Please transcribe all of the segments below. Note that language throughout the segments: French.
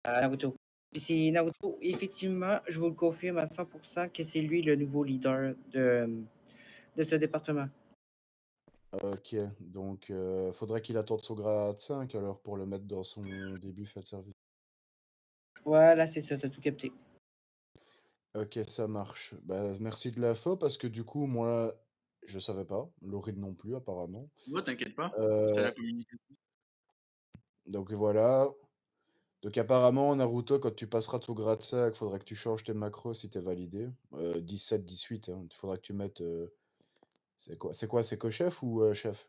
à Naruto. Puis c'est Naruto, effectivement, je vous le confirme à 100% que c'est lui le nouveau leader de ce département. Ok, donc faudrait qu'il attende son grade 5 alors pour le mettre dans son début fait de service. Voilà, c'est ça, t'as tout capté. Ok, ça marche. Bah, merci de l'info parce que du coup, moi, je savais pas. Laurine non plus, apparemment. Ouais, t'inquiète pas, c'était Euh, la communication. donc voilà. Donc apparemment, Naruto, quand tu passeras ton grade 5, faudra que tu changes tes macros si t'es validé. 17, 18, hein. Il faudra que tu mettes... c'est quoi? C'est co-chef ou chef?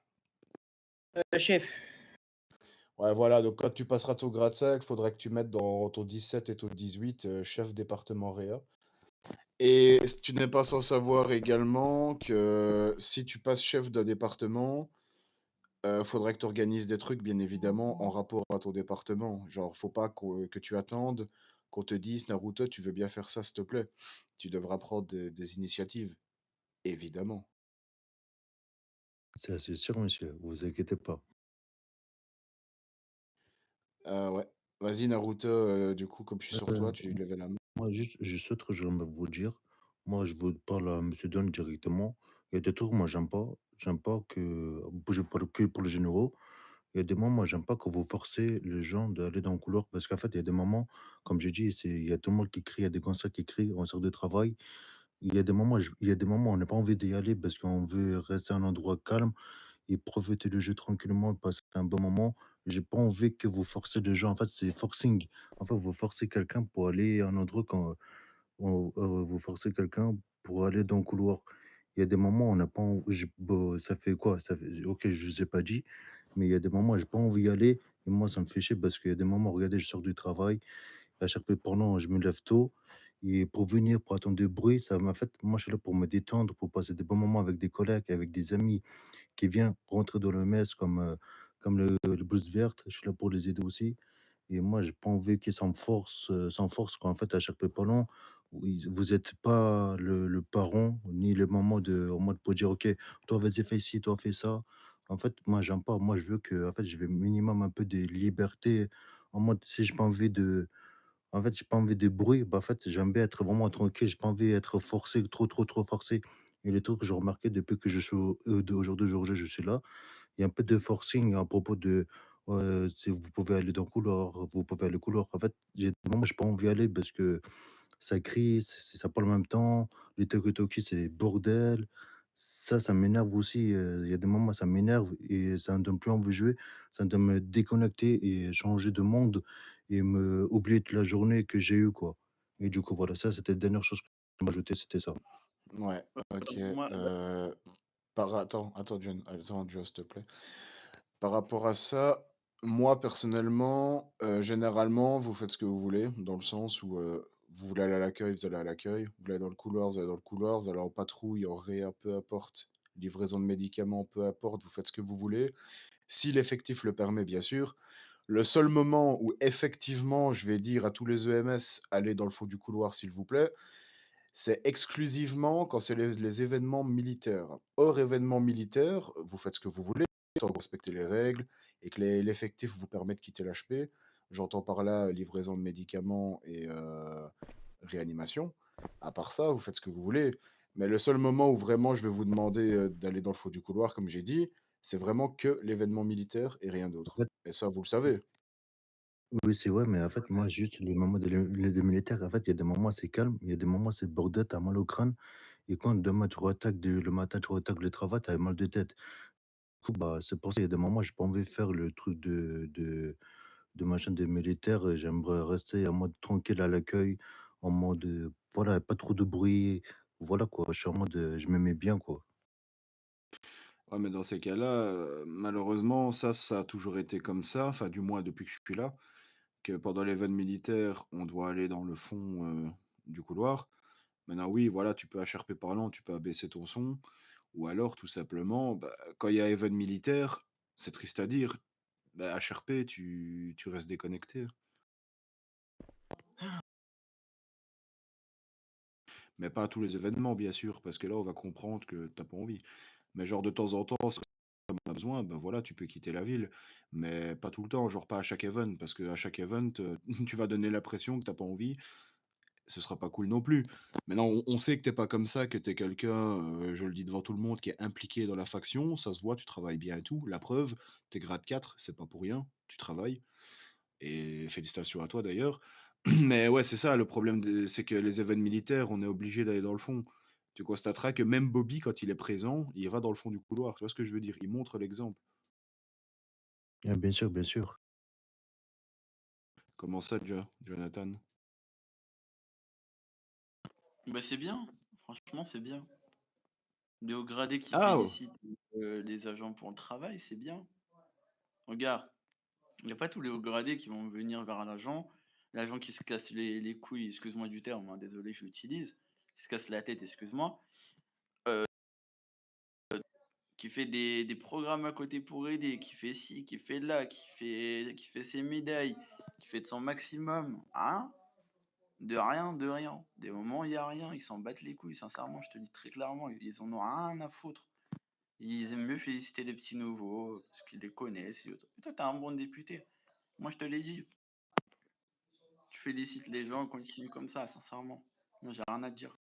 Chef, Ouais, voilà. Donc quand tu passeras ton grade 5, faudra que tu mettes dans ton 17 et ton 18 chef département Réa. Et tu n'es pas sans savoir également que si tu passes chef d'un département, faudrait que tu organises des trucs, bien évidemment, en rapport à ton département. Genre, faut pas que tu attendes qu'on te dise, Naruto, tu veux bien faire ça, s'il te plaît. Tu devras prendre des initiatives, évidemment. C'est assez sûr, monsieur, vous inquiétez pas. Ouais. Vas-y, Naruto, du coup, comme je suis sur Euh, toi, tu levais la main. Moi, juste ce que j'aimerais vous dire, moi, je vous parle à monsieur Don directement. Il y a des trucs, moi, j'aime pas. J'aime pas que, je parle que pour les généraux. Il y a des moments, moi, j'aime pas que vous forcez les gens d'aller dans le couloir parce qu'en fait, il y a des moments, comme j'ai dit, il y a tout le monde qui crie, il y a des concerts qui crient, on sort de travail. Il y a des moments, il y a des moments où on n'a pas envie d'y aller parce qu'on veut rester à un endroit calme et profiter du jeu tranquillement, passer un bon moment. J'ai pas envie que vous forcez les gens. En fait, c'est forcing. En fait, vous forcez quelqu'un pour aller à un endroit quand vous forcez quelqu'un pour aller dans le couloir. Il y a des moments où on n'a pas bon, ça fait quoi? Ça fait, ok, je vous ai pas dit, mais il y a des moments où j'ai pas envie d'y aller. Et moi, ça me fait chier parce qu'il y a des moments, regardez, je sors du travail, à chaque fois pendant, je me lève tôt. Et pour venir, pour attendre du bruit, ça m'a fait, moi, je suis là pour me détendre, pour passer des bons moments avec des collègues, avec des amis qui viennent rentrer dans le mess comme le Blues Verte. Je suis là pour les aider aussi. Et moi, j'ai pas envie qu'ils s'en force quoi. En fait, à chaque pépalement, vous êtes pas le parent, ni le moment en mode pour dire, OK, toi, vas-y, fais ci, toi, fais ça. En fait, moi, j'aime pas. Moi, je veux que, en fait, je veux minimum un peu de liberté. En mode, si j'ai pas envie j'ai pas envie de bruit. Bah, en fait, j'aime bien être vraiment tranquille. J'ai pas envie d'être forcé, trop forcé. Et les trucs que j'ai remarqué depuis que je suis au jour d'aujourd'hui, je suis là, il y a un peu de forcing à propos de, si vous pouvez aller dans le couloir, vous pouvez aller au couloir. En fait, j'ai des moments où j'ai pas envie d'aller parce que ça crie, ça parle en même temps, les talkie-talkie, c'est bordel. Ça m'énerve aussi, il y a des moments, ça m'énerve et ça me donne plus envie de jouer. Ça me donne me déconnecter et changer de monde et me oublier toute la journée que j'ai eue, quoi. Et du coup, voilà, ça, c'était la dernière chose que je m'ajoutais, c'était ça. Ouais, ok. Moi, Attends, John, attends, Joe, s'il te plaît. Par rapport à ça, moi personnellement, généralement, vous faites ce que vous voulez, dans le sens où vous voulez aller à l'accueil, vous allez à l'accueil, vous voulez aller dans le couloir, vous allez dans le couloir, vous allez en patrouille, en réa, peu importe, livraison de médicaments, peu importe, vous faites ce que vous voulez. Si l'effectif le permet, bien sûr. Le seul moment où effectivement, je vais dire à tous les EMS, allez dans le fond du couloir, s'il vous plaît, c'est exclusivement quand c'est les événements militaires. Hors événements militaires, vous faites ce que vous voulez, tant que vous respectez les règles et que l'effectif vous permet de quitter l'HP. J'entends par là livraison de médicaments et réanimation. À part ça, vous faites ce que vous voulez. Mais le seul moment où vraiment je vais vous demander d'aller dans le fond du couloir, comme j'ai dit, c'est vraiment que l'événement militaire et rien En d'autre. fait, Et ça, vous le savez. oui, c'est vrai, mais en fait, moi, juste les moments des militaires, en fait, il y a des moments c'est calme, il y a des moments c'est bordel, t'as mal au crâne. Et quand demain le matin, tu re le travail, tu mal de tête. Du coup, bah, c'est pour ça, il y a des moments, j'ai pas envie de faire le truc de machin des militaires. J'aimerais rester en mode tranquille à l'accueil, en mode, voilà, pas trop de bruit. Voilà quoi, je suis en mode, je me mets bien quoi. Ouais, mais dans ces cas-là, malheureusement, ça a toujours été comme ça, enfin, du moins depuis que je suis là, que pendant les vannes militaires, on doit aller dans le fond du couloir. Maintenant, oui, voilà, tu peux HRP parlant, tu peux abaisser ton son, ou alors tout simplement, bah, quand il y a Even militaire, c'est triste à dire, bah, HRP, tu restes déconnecté. Mais pas à tous les événements, bien sûr, parce que là, on va comprendre que t'as pas envie. Mais genre de temps en temps, en as besoin, ben voilà, tu peux quitter la ville. Mais pas tout le temps, genre pas à chaque event, parce qu'à chaque event, tu vas donner l'impression que t'as pas envie, ce sera pas cool non plus. Maintenant, on sait que t'es pas comme ça, que t'es quelqu'un, je le dis devant tout le monde, qui est impliqué dans la faction, ça se voit, tu travailles bien et tout. La preuve, tu grade 4, c'est pas pour rien, tu travailles et félicitations à toi d'ailleurs. Mais ouais, c'est ça le problème, c'est que les événements militaires, on est obligé d'aller dans le fond. Tu constateras que même Bobby, quand il est présent, il va dans le fond du couloir. Tu vois ce que je veux dire? Il montre l'exemple. Bien sûr, bien sûr. Comment ça, Jonathan? Bah, c'est bien, franchement, c'est bien. Des hauts gradés qui Ah! Oh. félicitent les agents pour le travail, c'est bien. Regarde, il n'y a pas tous les hauts gradés qui vont venir vers l'agent qui se casse les couilles, excuse-moi du terme, hein, désolé, je l'utilise, qui se casse la tête, excuse-moi, qui fait des programmes à côté pour aider, qui fait ci, qui fait là, qui fait ses médailles, qui fait de son maximum, hein? De rien, de rien. Des moments où il y a rien, ils s'en battent les couilles, sincèrement, je te le dis très clairement, ils en ont rien à foutre. Ils aiment mieux féliciter les petits nouveaux, parce qu'ils les connaissent et autres. Et toi, t'es un bon député. Moi, je te l'ai dit. Tu félicites les gens, continue comme ça, sincèrement. Moi, j'ai rien à te dire.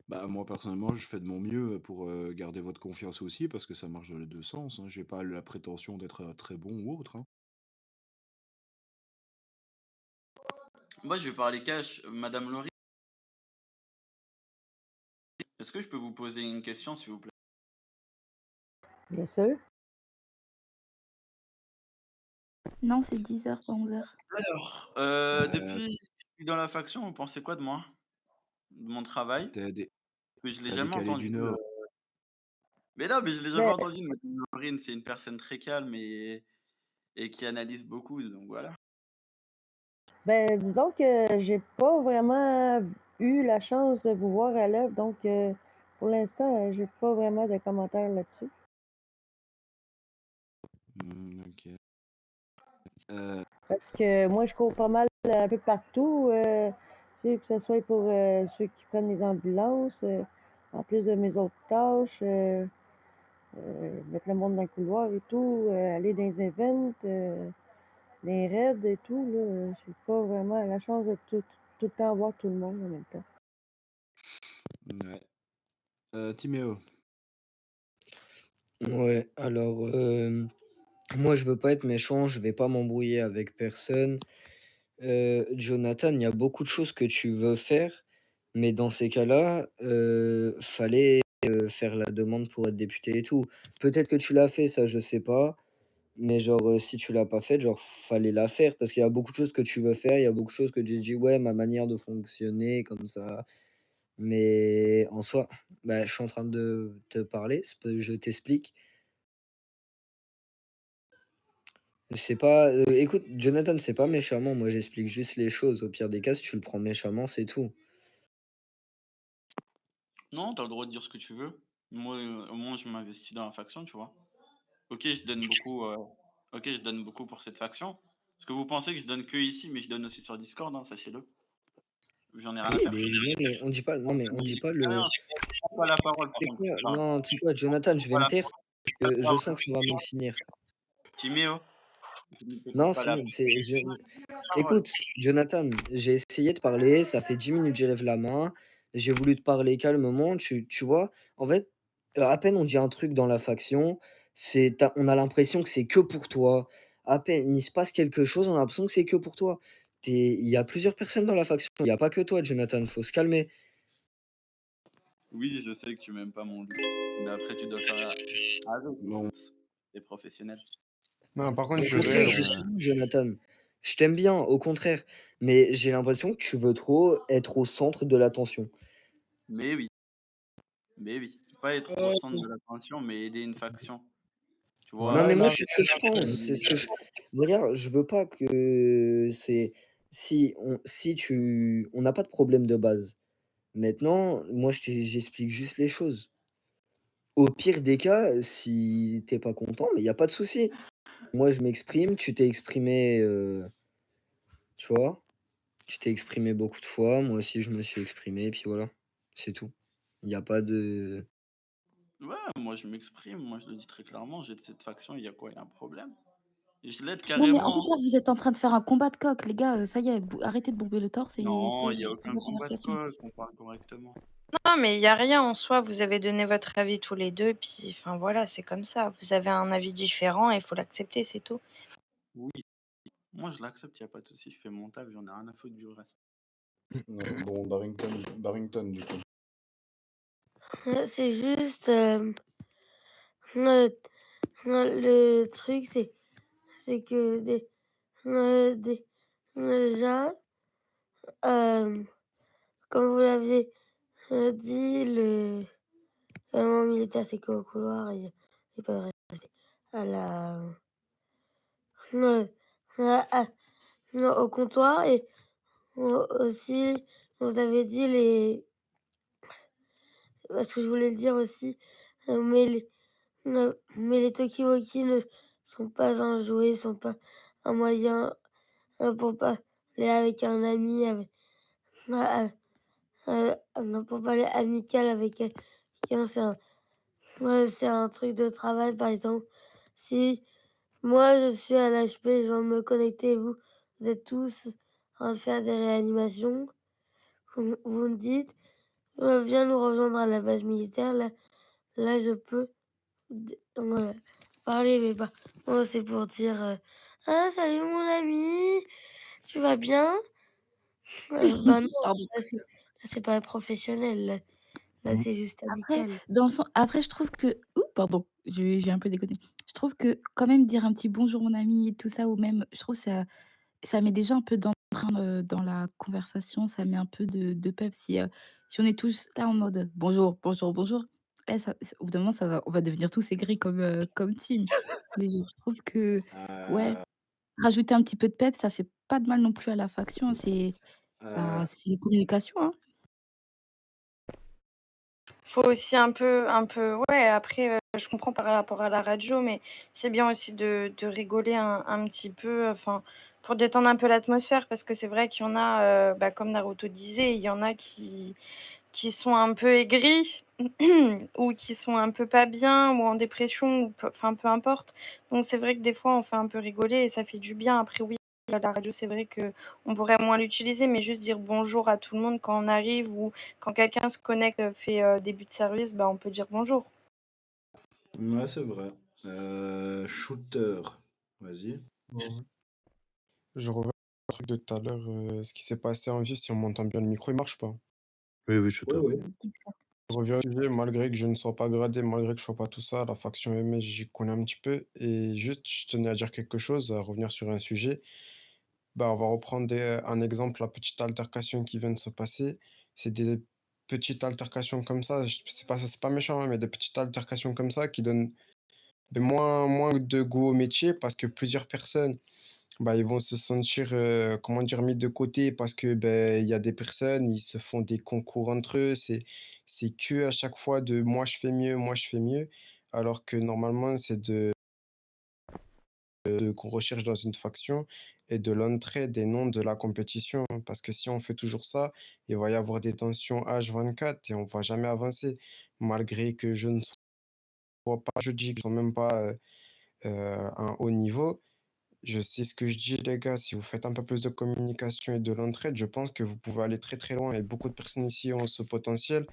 Bah, moi, personnellement, je fais de mon mieux pour garder votre confiance aussi, parce que ça marche dans les deux sens, hein. J'ai pas la prétention d'être très bon ou autre, hein. Moi, je vais parler cash. Madame Laurie, est-ce que je peux vous poser une question, s'il vous plaît? Bien sûr. Non, c'est 10h, pas 11h. Alors, Euh, depuis que je suis dans la faction, vous pensez quoi de moi? De mon travail? Que je l'ai T'as jamais décalé entendu. d'une heure. Mais non, mais je l'ai jamais Ben, entendu. Madame Laurine, c'est une personne très calme et qui analyse beaucoup, donc voilà. disons que j'ai pas vraiment eu la chance de vous voir à l'œuvre, donc pour l'instant, j'ai pas vraiment de commentaires là-dessus. Ok. Euh, Parce que moi, je cours pas mal un peu partout, tu sais, que ce soit pour ceux qui prennent les ambulances, en plus de mes autres tâches, mettre le monde dans le couloir et tout, aller dans les events, les raids et tout, là, j'ai pas vraiment la chance de tout le temps voir tout le monde en même temps. ouais. Timéo. Ouais, alors, moi, je veux pas être méchant, je vais pas m'embrouiller avec personne. Jonathan, il y a beaucoup de choses que tu veux faire, mais dans ces cas-là, fallait, faire la demande pour être député et tout. Peut-être que tu l'as fait, ça, je sais pas, mais genre, si tu l'as pas fait, genre, fallait la faire parce qu'il y a beaucoup de choses que tu veux faire, il y a beaucoup de choses que tu dis: «Ouais, ma manière de fonctionner comme ça». Mais en soi, bah, je suis en train de te parler, je t'explique. C'est pas, écoute, Jonathan, c'est pas méchamment, moi j'explique juste les choses. Au pire des cas, si tu le prends méchamment, c'est tout. Non, t'as le droit de dire ce que tu veux. Moi, au moins, je m'investis dans la faction, tu vois. Ok, je donne beaucoup. Ok, je donne beaucoup pour cette faction. Parce que vous pensez que je donne que ici, mais je donne aussi sur Discord, hein, sachez-le. J'en ai rien à Oui, faire. mais non, mais on dit pas non, mais on dit pas le Prends pas la parole, par tu contre. quoi? Enfin, Non, tu sais quoi? Jonathan, je vais pas me la taire parce que je sens que ça va mal finir. Timéo, je ne te coupe Non, pas c'est la bon, c'est je parole. écoute, Jonathan, j'ai essayé de parler, ça fait 10 minutes que j'élève la main, j'ai voulu te parler calmement, tu vois? En fait, à peine on dit un truc dans la faction, on a l'impression que c'est que pour toi. À peine il se passe quelque chose, on a l'impression que c'est que pour toi. Il y a plusieurs personnes dans la faction, il y a pas que toi, Jonathan, faut se calmer. Oui, je sais que tu m'aimes pas mon lit. Mais après, tu dois faire avec. Non. T'es professionnel. Non, par contre, Au je contraire, vais. justement, Jonathan, je t'aime bien, au contraire, mais j'ai l'impression que tu veux trop être au centre de l'attention. Mais oui, mais oui. Pas être au centre de l'attention, mais aider une faction. Tu Non, vois, mais moi, Non, c'est ce que je pense, c'est ce que je regarde, je veux pas que c'est si on n'a pas de problème de base. Maintenant, moi, j'explique juste les choses. Au pire des cas, si tu es pas content, mais il y a pas de souci. Moi, je m'exprime, tu t'es exprimé, tu vois? Tu t'es exprimé beaucoup de fois, moi aussi je me suis exprimé, puis voilà, c'est tout. Il y a pas de Ouais, moi je m'exprime, moi je le dis très clairement, j'ai de cette faction, il y a quoi? Il y a un problème? Et je l'aide Non, mais en fait, carrément, hein. là, vous êtes en train de faire un combat de coq, les gars, ça y est, arrêtez de bourber le torse et Non, essayez il y a de aucun vos combat de conversations. coq, on parle correctement. Non, mais il y a rien en soi, vous avez donné votre avis tous les 2, puis enfin voilà, c'est comme ça. Vous avez un avis différent et il faut l'accepter, c'est tout. Oui, moi je l'accepte, il y a pas de souci, je fais mon taf, j'en ai rien à foutre du reste. Bon, Barrington, du coup. C'est juste, le le truc, c'est que déjà, comme vous l'aviez, dit, le élément militaire, c'est qu'au couloir, ils peuvent rester à la heu, à au comptoir et aussi, vous avez dit parce que je voulais le dire aussi, mais les talkie-walkie ne sont pas un jouet, sont pas un moyen, pour parler avec un ami, avec a non, pour parler amical avec quelqu'un, c'est un truc de travail, par exemple. Si moi, je suis à l'HP, je viens de me connecter et vous êtes tous en train de faire des réanimations, vous me dites: Viens nous rejoindre à la base militaire», là, je peux ouais, parler, mais pas moi, c'est pour dire, «Ah salut mon ami, tu vas bien?» Bah non, Pardon. là c'est pas professionnel, là Mmh. c'est juste Après, amical. après, je trouve que ouh, pardon, j'ai un peu déconné. Je trouve que quand même dire un petit «bonjour mon ami» et tout ça ou même je trouve ça met déjà un peu d'entrain, dans la conversation, ça met un peu de peps si on est tous là en mode: «Bonjour, bonjour, bonjour», eh ça au bout d'un moment on va devenir tous aigris comme team. Mais genre je trouve que ouais, Euh, rajouter un petit peu de peps, ça fait pas de mal non plus à la faction, euh, c'est une communication, hein. Faut aussi un peu ouais, après, je comprends par rapport à la radio, mais c'est bien aussi de rigoler un petit peu, enfin, pour détendre un peu l'atmosphère parce que c'est vrai qu'il y en a, bah, comme Naruto disait, il y en a qui sont un peu aigris ou qui sont un peu pas bien ou en dépression ou enfin, peu importe. Donc c'est vrai que des fois, on fait un peu rigoler et ça fait du bien. Après oui, la radio, c'est vrai que on pourrait moins l'utiliser, mais juste dire bonjour à tout le monde quand on arrive ou quand quelqu'un se connecte, fait, début de service, bah, on peut dire bonjour. ouais, c'est vrai. Shooter, vas-y. Ouais. Je reviens au truc de tout à l'heure, ce qui s'est passé en vif, si on m'entend bien, le micro il marche pas? Oui, oui, Oui, shooter. oui. Je reviens au sujet, malgré que je ne sois pas gradé, malgré que je sois pas tout ça, la faction MS, j'y connais un petit peu. Et juste, je tenais à dire quelque chose, à revenir sur un sujet. Bah, on va reprendre un exemple, la petite altercation qui vient de se passer. C'est des petites altercations comme ça, c'est pas méchant, hein, mais des petites altercations comme ça qui donnent moins de goût au métier parce que plusieurs personnes bah, ils vont se sentir, comment dire, mis de côté parce que, ben il y a des personnes, ils se font des concours entre eux. C'est que à chaque fois de: «Moi je fais mieux, moi je fais mieux», alors que normalement c'est qu'on recherche dans une faction et de l'entraide et non de la compétition. Parce que si on fait toujours ça, il va y avoir des tensions H24 et on va jamais avancer. Malgré que je ne sois pas je dis qu'ils sont même pas, un haut niveau. Je sais ce que je dis, les gars. Si vous faites un peu plus de communication et de l'entraide, je pense que vous pouvez aller très très loin. Et beaucoup de personnes ici ont ce potentiel,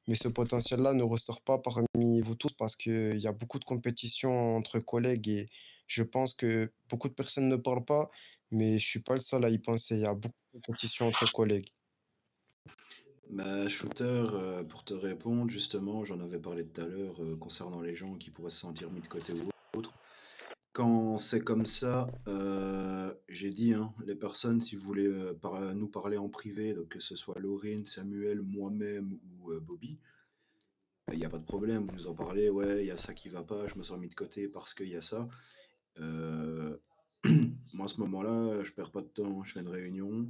mais ce potentiel-là ne ressort pas parmi vous tous parce qu'il y a beaucoup de compétition entre collègues et je pense que beaucoup de personnes ne parlent pas, mais je suis pas le seul à y penser. Il y a beaucoup de compétition entre collègues. Bah, shooter, pour te répondre, justement, j'en avais parlé tout à l'heure concernant les gens qui pourraient se sentir mis de côté ou autre. Quand c'est comme ça, j'ai dit, hein, les personnes, si vous voulez nous parler en privé, donc que ce soit Laurine, Samuel, moi-même ou Bobby, il n'y a pas de problème, vous nous en parlez, ouais, il y a ça qui va pas, je me sens mis de côté parce qu'il y a ça. Euh, Moi, à ce moment-là, je perds pas de temps, je fais une réunion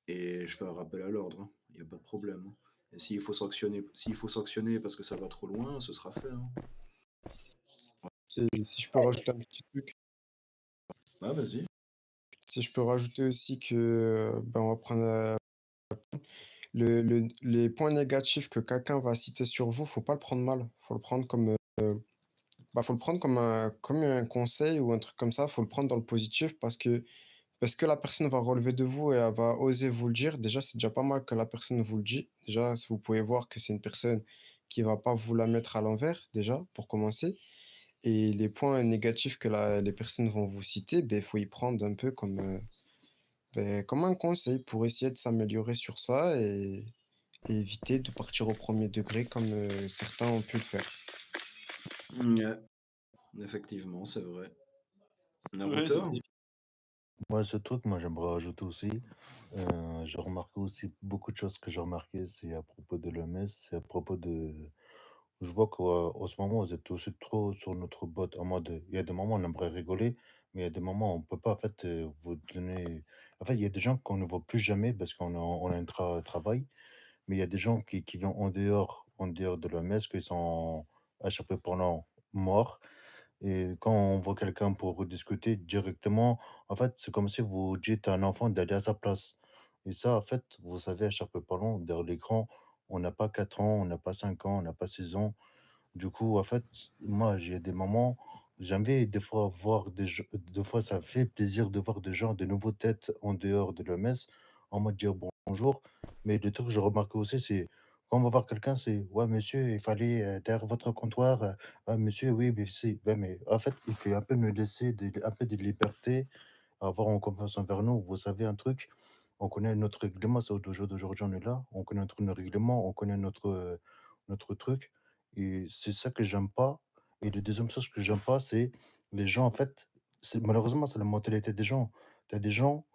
et je fais un rappel à l'ordre, hein. Il n'y a pas de problème, hein. Et s'il faut sanctionner parce que ça va trop loin, ce sera fait, hein. Et si je peux rajouter un petit truc, Ah, vas-y. si je peux rajouter aussi que, ben, on va prendre les points négatifs que quelqu'un va citer sur vous, faut pas le prendre mal. Faut le prendre comme, faut le prendre comme un conseil ou un truc comme ça. Faut le prendre dans le positif parce que la personne va relever de vous et elle va oser vous le dire. Déjà, c'est déjà pas mal que la personne vous le dit. Déjà, si vous pouvez voir que c'est une personne qui va pas vous la mettre à l'envers, déjà, pour commencer. Et les points négatifs que les personnes vont vous citer, il faut y prendre un peu comme un conseil pour essayer de s'améliorer sur ça et éviter de partir au premier degré comme certains ont pu le faire. Ouais, effectivement, c'est vrai. Ouais, Naruto? c'est Moi, ce truc, moi, j'aimerais rajouter aussi. J'ai remarqué aussi beaucoup de choses que j'ai remarqué, c'est à propos de l'OMS, c'est à propos de. Je vois qu'en ce moment, vous êtes aussi trop sur notre botte. En mode, il y a des moments, on aimerait rigoler, mais il y a des moments, on peut pas, en fait, vous donner. En fait, il y a des gens qu'on ne voit plus jamais parce qu'on a un travail, mais il y a des gens qui vivent en dehors de l'OMS, qui sont à chaque fois pendant morts. Et quand on voit quelqu'un pour discuter directement, en fait, c'est comme si vous dites à un enfant d'aller à sa place. Et ça, en fait, vous savez, à chaque parlant, derrière l'écran, on n'a pas 4 ans, on n'a pas 5 ans, on n'a pas 6 ans. Du coup, en fait, moi, j'ai des moments, j'aimerais des fois voir des fois, ça fait plaisir de voir des gens, de nouveaux têtes en dehors de la messe, en mode dire bonjour. Mais le truc que j'ai remarqué aussi, c'est quand on va voir quelqu'un, c'est ouais, monsieur, il fallait derrière votre comptoir, ouais, monsieur, oui, mais c'est, ouais, mais en fait, il fait un peu nous laisser un peu de liberté avoir en confiance envers nous. Vous savez un truc, on connaît notre règlement, c'est au jour d'aujourd'hui, on est là, on connaît notre règlement, on connaît notre truc. Et c'est ça que j'aime pas. Et le deuxième chose que j'aime pas, c'est les gens, en fait, malheureusement, c'est la mentalité des gens. Tu as des gens,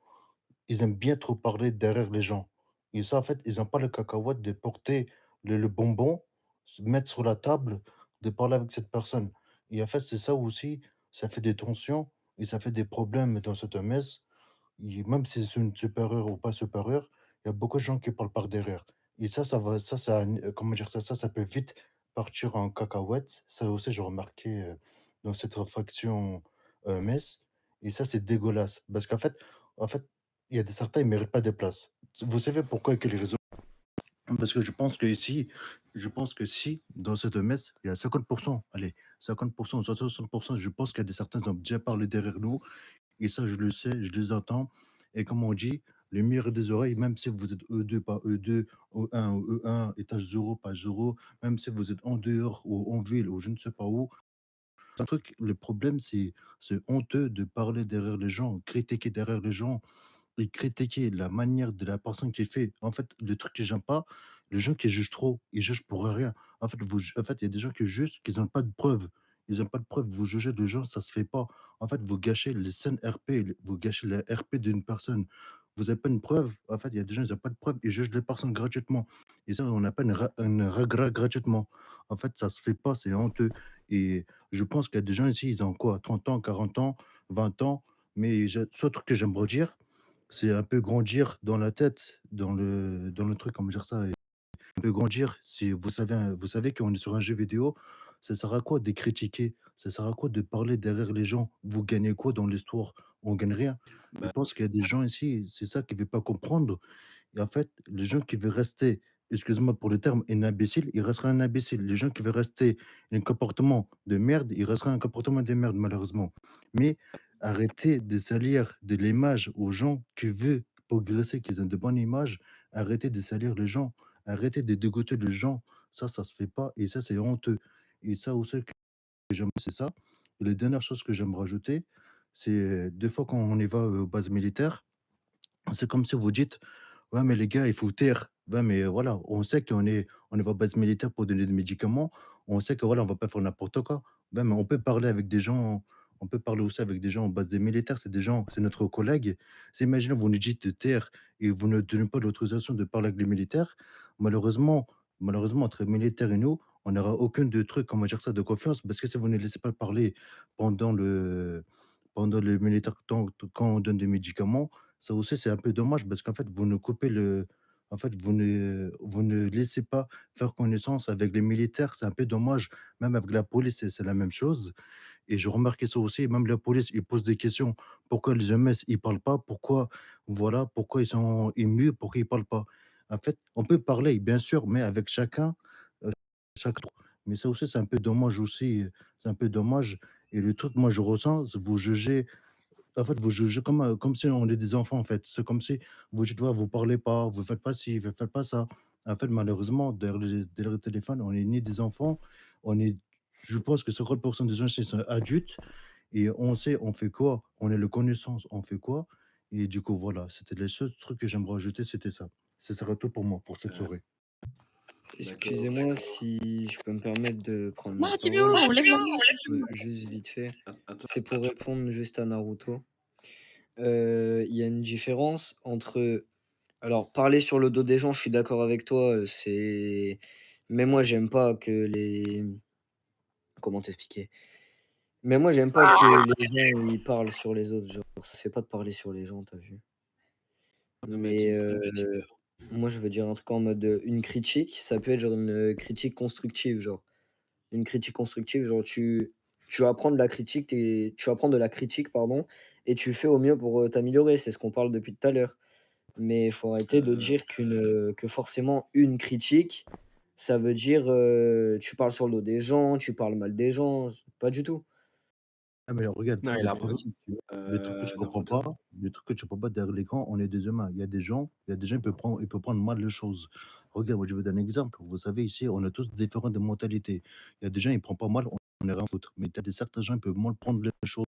ils aiment bien trop parler derrière les gens. Et ça, en fait, ils n'ont pas le cacahuète de porter le bonbon, se mettre sur la table, de parler avec cette personne. Et en fait, c'est ça aussi, ça fait des tensions et ça fait des problèmes dans cette messe. Même si c'est une supérieure ou pas supérieure, il y a beaucoup de gens qui parlent par derrière. Et comment dire ça, ça peut vite partir en cacahuète. Ça aussi, j'ai remarqué dans cette réfraction messe. Et ça, c'est dégueulasse. Parce qu'en fait, il y a certains, ils ne méritent pas des places. Vous savez pourquoi et quelle raison? Parce que je pense que si, dans cette messe, il y a 50%, allez, 50%, 60%, je pense qu'il y a certains qui ont déjà parlé derrière nous et ça, je le sais, je les entends. Et comme on dit, le meilleur des oreilles, même si vous êtes E2, pas E2, E1 ou E1, étage 0, page 0, même si vous êtes en dehors ou en ville ou je ne sais pas où, un truc, le problème, c'est honteux de parler derrière les gens, critiquer derrière les gens et critiquer la manière de la personne qui fait. En fait, le truc que j'aime pas, les gens qui jugent trop, ils jugent pour rien. En fait, il y a des gens qui jugent, qui n'ont pas de preuves. Ils n'ont pas de preuves. Vous jugez des gens, ça se fait pas. En fait, vous gâchez les scènes RP, vous gâchez la RP d'une personne. Vous n'avez pas une preuve. En fait, il y a des gens, ils n'ont pas de preuve. Ils jugent les personnes gratuitement. Et ça, on appelle un regret gratuitement. En fait, ça se fait pas, c'est honteux. Et je pense qu'il y a des gens ici, ils ont quoi, 30 ans, 40 ans, 20 ans. Mais ce truc que j'aimerais dire, c'est un peu grandir dans la tête, dans le truc, comment dire ça? Un peu grandir, si vous savez qu'on est sur un jeu vidéo, ça sert à quoi de critiquer? Ça sert à quoi de parler derrière les gens? Vous gagnez quoi dans l'histoire? On gagne rien. Je Bah, pense qu'il y a des gens ici, c'est ça qu'ils ne veulent pas comprendre. Et en fait, les gens qui veulent rester, excusez-moi pour le terme, un imbécile, il restera un imbécile. Les gens qui veulent rester un comportement de merde, il restera un comportement de merde, malheureusement. Mais arrêtez de salir de l'image aux gens qui veulent progresser, qui ont de bonnes images. Arrêtez de salir les gens. Arrêtez de dégoûter les gens. Ça se fait pas. Et ça, c'est honteux. Et ça aussi, que j'aime, c'est ça. Et la dernière chose que j'aime rajouter, c'est des fois quand on y va aux bases militaires, c'est comme si vous dites: «Ouais, mais les gars, il faut taire». Ouais, mais voilà, on sait on est en base militaire pour donner des médicaments. On sait que voilà, on va pas faire n'importe quoi. Ouais, mais on peut parler avec des gens, on peut parler aussi avec des gens en base des militaires, c'est des gens, c'est notre collègue. C'est imaginez, vous nous dites de taire et vous ne donnez pas l'autorisation de parler avec les militaires. Malheureusement malheureusement, entre militaires et nous, on n'aura aucun de truc, comment dire ça, de confiance parce que si vous ne laissez pas parler pendant le militaire, quand on donne des médicaments, ça aussi, c'est un peu dommage parce qu'en fait, vous ne laissez pas faire connaissance avec les militaires. C'est un peu dommage. Même avec la police, c'est la même chose. Et j'ai remarqué ça aussi. Même la police, ils posent des questions. Pourquoi les MS, ils parlent pas? Pourquoi ils sont émus? Pourquoi ils parlent pas? En fait, on peut parler, bien sûr, mais avec chacun, chaque tour. Mais ça aussi, c'est un peu dommage aussi, c'est un peu dommage et le truc, moi, je ressens, vous jugez en fait, vous jugez comme si on est des enfants, en fait. C'est comme si vous dites: «Ouais, vous parlez pas, vous faites pas ci, vous faites pas ça». En fait, malheureusement, derrière le téléphone, on est ni des enfants, on est je pense que 50 des gens, c'est sont adultes et on sait on fait quoi, on est le connaissance, on fait quoi et du coup, voilà, c'était les seuls trucs que j'aimerais ajouter, c'était ça. Ce serait tout pour moi, pour cette D'accord. soirée. Excusez-moi si je peux me permettre de prendre la Non, Tibio, parole. lève la main. Juste vite fait. Attends, C'est pour répondre juste à Naruto. Il y a une différence entre alors parler sur le dos des gens, je suis d'accord avec toi, c'est mais moi j'aime pas que les comment t'expliquer? Mais moi j'aime pas que les gens ils parlent sur les autres, genre ça se fait pas de parler sur les gens, tu as vu? non mais Mais moi je veux dire un truc en mode, une critique, ça peut être genre une, critique constructive, genre. Une critique constructive, genre tu vas prendre la critique et tu vas prendre de la critique, pardon, et tu fais au mieux pour, t'améliorer. C'est ce qu'on parle depuis tout à l'heure. Mais il faut arrêter de dire que forcément une critique, ça veut dire, tu parles sur le dos des gens, tu parles mal des gens, pas du tout. Ah mais regarde, non, il le a problème, c'est que le truc que je comprends Naruto. pas, le truc que tu comprends pas derrière l'écran, on est des humains. Il y a des gens, ils peuvent prendre mal les choses. Regarde, moi je vais donner un exemple. Vous savez, ici, on est tous différents de mentalité. Il y a des gens, ils prennent pas mal, on est rien à foutre. Mais tu as certains gens, ils peuvent mal prendre les choses.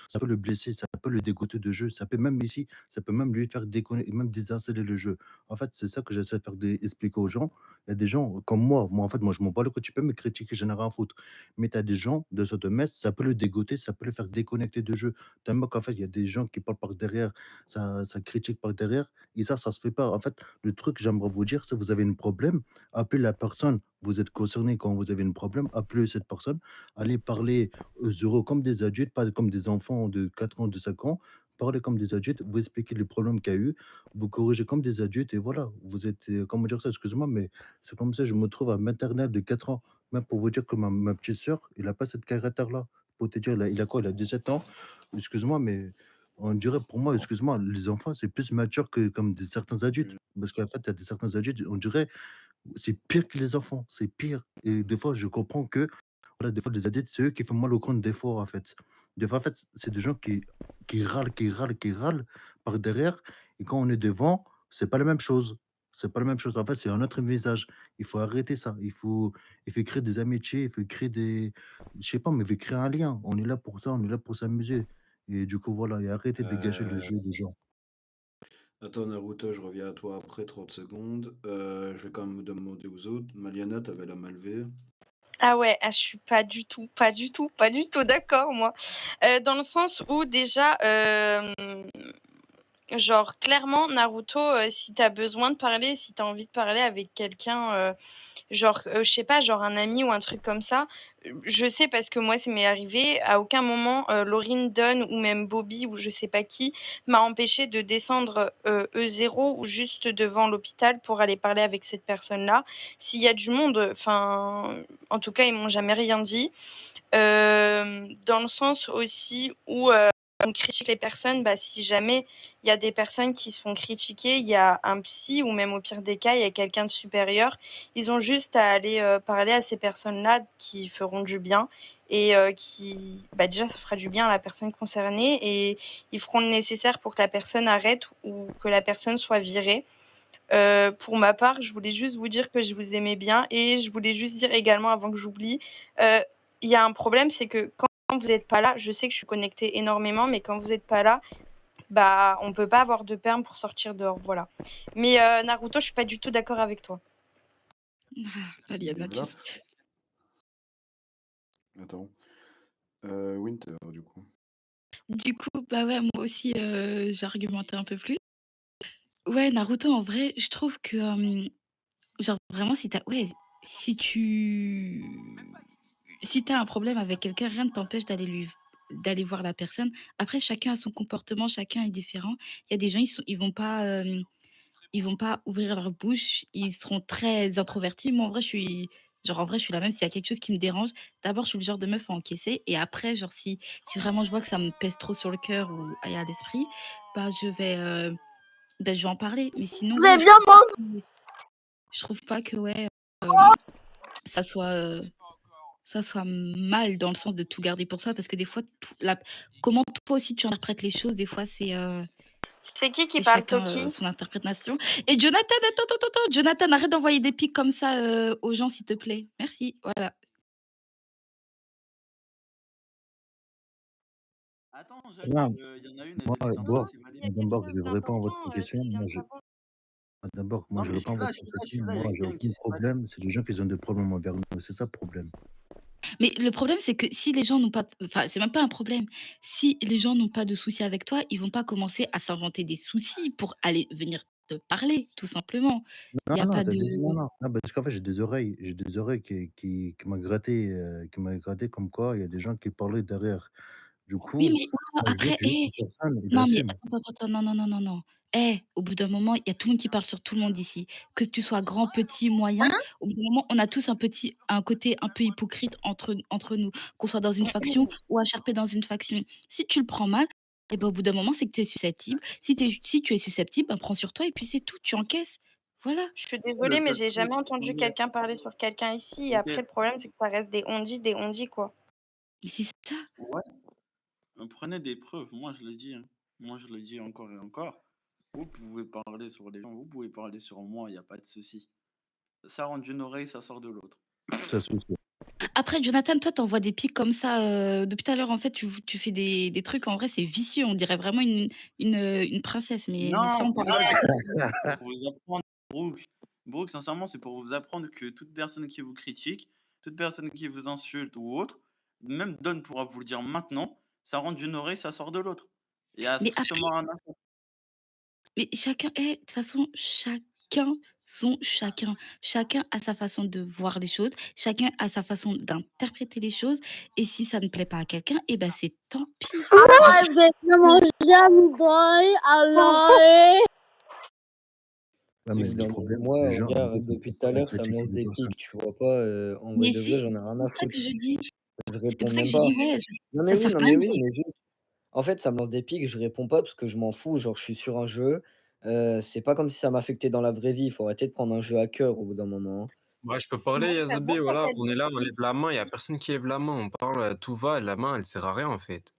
Ça peut le blesser, ça peut le dégoûter de jeu, ça peut même ici, ça peut même lui faire déconner, même désinstaller le jeu. En fait, c'est ça que j'essaie de faire expliquer aux gens. Il y a des gens comme moi, en fait, moi, je m'en bats le coup, tu peux me critiquer, j'en ai rien à foutre. Mais tu as des gens de ce domaine, ça peut le dégoûter, ça peut le faire déconnecter de jeu. Tellement qu'en fait, il y a des gens qui parlent par derrière, ça critique par derrière, et ça se fait pas. En fait, le truc, j'aimerais vous dire, si vous avez un problème, appelez la personne, vous êtes concerné quand vous avez un problème, appelez cette personne, allez parler euros comme des adultes, pas comme des enfants de 4 ans, de 5 ans. Parlez comme des adultes, vous expliquez les problèmes qu'il y a eu, vous corrigez comme des adultes et voilà, vous êtes, comment dire ça? Excusez-moi, mais c'est comme ça, je me trouve à maternelle de 4 ans. Même pour vous dire que ma petite sœur, il a pas cette caractère-là. Pour te dire, il a quoi? Il a 17 ans. Excuse-moi, mais on dirait pour moi, excuse-moi, les enfants, c'est plus mature que comme des certains adultes. Parce qu'en fait, il y a des certains adultes, on dirait, c'est pire que les enfants, c'est pire. Et des fois, je comprends que voilà, des fois, les adultes, c'est eux qui font mal au crâne des fois, en fait. Des fois, en fait, c'est des gens qui râlent, qui râlent, qui râlent par derrière. Et quand on est devant, c'est pas la même chose. C'est pas la même chose. En fait, c'est un autre visage. Il faut arrêter ça. Il faut créer des amitiés, il faut créer des. Je sais pas, mais il faut créer un lien. On est là pour ça, on est là pour s'amuser. Et du coup, voilà, et arrêter de gâcher le jeu des gens. Attends Naruto, je reviens à toi après 30 secondes. Je vais quand même demander aux autres. Maliana, t'avais la main levée. Ah ouais, ah, je suis pas du tout d'accord, moi. Dans le sens où déjà, genre clairement Naruto, si tu besoin de parler, si tu envie de parler avec quelqu'un, genre, je sais pas, genre un ami ou un truc comme ça, je sais parce que moi, ça m'est arrivé, à aucun moment, Laurine Dunn ou même Bobby ou je sais pas qui m'a empêché de descendre, E0 ou juste devant l'hôpital pour aller parler avec cette personne-là. S'il y a du monde, enfin, en tout cas, ils m'ont jamais rien dit. Dans le sens aussi où, on critique les personnes, bah, si jamais il y a des personnes qui se font critiquer, il y a un psy ou même au pire des cas, il y a quelqu'un de supérieur. Ils ont juste à aller, parler à ces personnes-là qui feront du bien et qui bah, déjà, ça fera du bien à la personne concernée et ils feront le nécessaire pour que la personne arrête ou que la personne soit virée. Pour ma part, je voulais juste vous dire que je vous aimais bien et je voulais juste dire également avant que j'oublie, il y a un problème, c'est que quand vous êtes pas là, je sais que je suis connectée énormément, mais quand vous êtes pas là, bah, on peut pas avoir de perm pour sortir dehors, voilà. Mais Naruto, je suis pas du tout d'accord avec toi. Aliana, Voilà. Attends. Winter, du coup. Du coup, bah ouais, moi aussi, j'ai argumenté un peu plus. Ouais, Naruto, en vrai, je trouve que, genre vraiment, si t'as un problème avec quelqu'un, rien ne t'empêche d'aller voir la personne. Après, chacun a son comportement, chacun est différent. Il y a des gens, ils vont pas ouvrir leur bouche, ils seront très introvertis. Moi, en vrai, je suis la même. S'il y a quelque chose qui me dérange, d'abord, je suis le genre de meuf à encaisser. Et après, genre, si vraiment je vois que ça me pèse trop sur le cœur ou à l'esprit, bah, je vais en parler. Mais sinon, Vous ouais, avez je bien trouve mangé. je trouve pas que, ouais, ça soit, ça soit mal dans le sens de tout garder pour soi parce que des fois, comment toi aussi tu interprètes les choses, des fois, C'est qui c'est parle, chacun Toki? son interprétation. Et Jonathan, attends, Jonathan, arrête d'envoyer des pics comme ça aux gens, s'il te plaît. Merci, voilà. Attends, Jacques, Non, il y en a une, elle moi, était en train de d'abord, s'évader. Il y a quelque d'abord, chose je réponds à votre d'important, question. s'il vient de savoir. D'abord, moi, Non, je mais je réponds suis à là, votre je suis là, je question. suis là, il y Moi, a j'ai quelqu'un qui aucun s'évade. problème. C'est les gens qui ont des problèmes envers nous. C'est ça le problème. Mais le problème, c'est que si les gens n'ont pas, enfin, c'est même pas un problème. Si les gens n'ont pas de soucis avec toi, ils vont pas commencer à s'inventer des soucis pour aller venir te parler, tout simplement. Il Non, y a non, pas de. non, non. Non, parce qu'en fait, j'ai des oreilles qui m'a gratté comme quoi il y a des gens qui parlaient derrière. Du Oui, coup, mais moi, je veux après, que juste cette personne, il non, mais assume. attends, non, non, non, non, non. Au bout d'un moment, il y a tout le monde qui parle sur tout le monde ici. Que tu sois grand, petit, moyen, au bout d'un moment, on a tous un côté un peu hypocrite entre nous, qu'on soit dans une faction ou HRP dans une faction. Si tu le prends mal, et ben, au bout d'un moment, c'est que tu es susceptible. Si tu es susceptible, ben, prends sur toi et puis c'est tout, tu encaisses. Voilà. Je suis Le désolée, mais seul j'ai truc, jamais entendu attendez, quelqu'un parler sur quelqu'un ici. Et ok, après, le problème, c'est que ça reste des on-dit, quoi. Mais c'est ça. ouais, prenez des preuves, moi je le dis, hein. Moi je le dis encore et encore. Vous pouvez parler sur les gens, vous pouvez parler sur moi, il n'y a pas de souci. Ça rentre d'une oreille, ça sort de l'autre. Ça, c'est sûr. Après, Jonathan, toi, t'envoies des pics comme ça. Depuis tout à l'heure, en fait, tu fais des trucs, en vrai, c'est vicieux. On dirait vraiment une princesse, mais Non, ça, on c'est parle. pas vicieux, c'est pour vous apprendre, Brooke. Brooke, sincèrement, c'est pour vous apprendre que toute personne qui vous critique, toute personne qui vous insulte ou autre, même Don pourra vous le dire maintenant, ça rentre d'une oreille, ça sort de l'autre. Il y a Mais après, strictement un info. mais chacun est, de toute façon, chacun son chacun. Chacun a sa façon de voir les choses. Chacun a sa façon d'interpréter les choses. Et si ça ne plaît pas à quelqu'un, eh ben, c'est tant pis. Ah, vous avez bien mangé à midi, alors. Ouais, mais le Évidemment. problème, c'est que Moi, les gens, en fait, regarde, ils depuis peuvent tout à pas l'heure, ça me critiquer lance les des personnes. pics, tu vois pas? En vrai Mais de vrai, si, j'en ai rien à c'est ça foutre. que je dis. Je C'est pour réponds ça que même je pas. dis, ouais, Non, mais ça oui, sert non, à mais rien. oui, mais juste en fait, ça me lance des pics, je réponds pas parce que je m'en fous. Genre, je suis sur un jeu, c'est pas comme si ça m'affectait dans la vraie vie. Il faut arrêter de prendre un jeu à cœur au bout d'un moment, hein. Ouais, je peux Moi, parler, j'adore Yazabi, quand voilà, elle on est dit là, on lève la main, il y a personne qui lève la main, on parle, tout va, la main, elle sert à rien, en fait.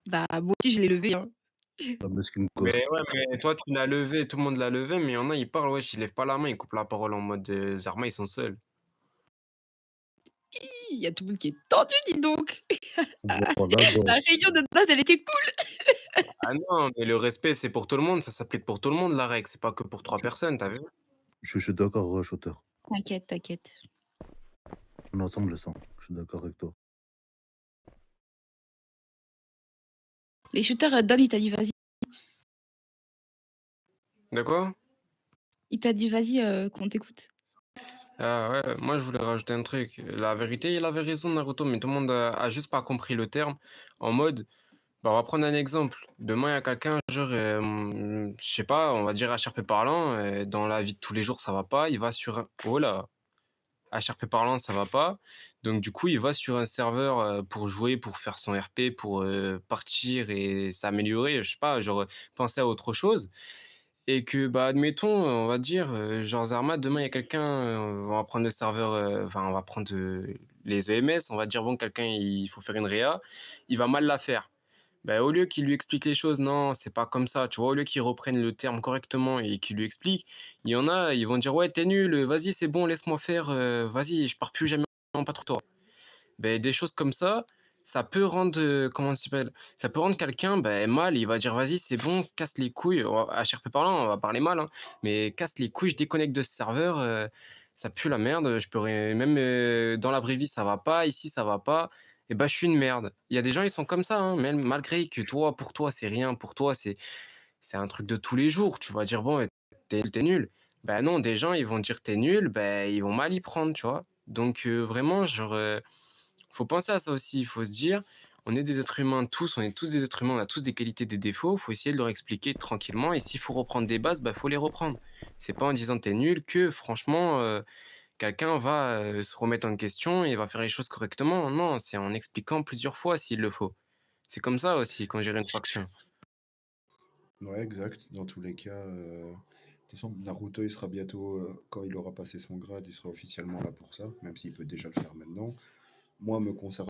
Bah, moi aussi, je l'ai levé, hein. Parce qu'une Mais courte. ouais, mais toi, tu l'as levé, tout le monde l'a levé, mais il y en a, ils parlent, wesh, ils lèvent pas la main, ils coupent la parole en mode, Zarma, ils sont seuls. Il y a tout le monde qui est tendu, dis donc. Voilà, La gosse. réunion de base, elle était cool. Ah non, mais le respect, c'est pour tout le monde, ça s'applique pour tout le monde, la règle, c'est pas que pour 3 personnes, t'as vu? Je suis d'accord, Shooter. T'inquiète, t'inquiète. On est ensemble, le sang. Je suis d'accord avec toi. Les shooters, Don, il t'a dit vas-y. De quoi? Il t'a dit vas-y, qu'on t'écoute. Ah ouais, moi je voulais rajouter un truc. La vérité, il avait raison, Naruto, mais tout le monde a juste pas compris le terme. En mode, bah, on va prendre un exemple. Demain, il y a quelqu'un, genre, je sais pas, on va dire HRP parlant, dans la vie de tous les jours, ça va pas. Il va sur un. Oh là! HRP parlant, ça va pas. Donc, du coup, il va sur un serveur pour jouer, pour faire son RP, pour partir et s'améliorer, je sais pas, genre, penser à autre chose. Et que, bah, admettons, on va dire, genre Zarma, demain, il y a quelqu'un, on va prendre le serveur, enfin, on va prendre les EMS, on va dire, bon, quelqu'un, il faut faire une réa, il va mal la faire. Bah, au lieu qu'il lui explique les choses, non, c'est pas comme ça, tu vois, au lieu qu'il reprenne le terme correctement et qu'il lui explique, il y en a, ils vont dire, ouais, t'es nul, vas-y, c'est bon, laisse-moi faire, vas-y, je pars plus jamais en pas trop toi. Beh, des choses comme ça peut rendre, comment ça s'appelle? Ça peut rendre quelqu'un, beh, mal, il va dire: «Vas-y, c'est bon, casse les couilles», on va HRP parlant, on va parler mal, hein, mais «Casse les couilles, je déconnecte de ce serveur, ça pue la merde, je peux rien même, dans la vraie vie, ça va pas, ici, ça va pas et bah, je suis une merde». Il y a des gens, ils sont comme ça, hein, même malgré que toi, pour toi, c'est rien, pour toi, c'est un truc de tous les jours, tu vas dire: «Bon, tu es nul». Bah, non, des gens, ils vont dire: «Tu es nul», bah, ils vont mal y prendre, tu vois? Donc vraiment, genre, faut penser à ça aussi, il faut se dire, on est des êtres humains tous, on est tous des êtres humains, on a tous des qualités, des défauts, faut essayer de leur expliquer tranquillement et s'il faut reprendre des bases, bah, faut les reprendre. C'est pas en disant: «Tu es nul» que franchement, quelqu'un va, se remettre en question et va faire les choses correctement. Non, c'est en expliquant plusieurs fois s'il le faut. C'est comme ça aussi quand gérer une faction. Ouais, exact. Dans tous les cas, toute façon, Naruto, il sera bientôt, quand il aura passé son grade, il sera officiellement là pour ça, même s'il peut déjà le faire maintenant. Moi, me concernant,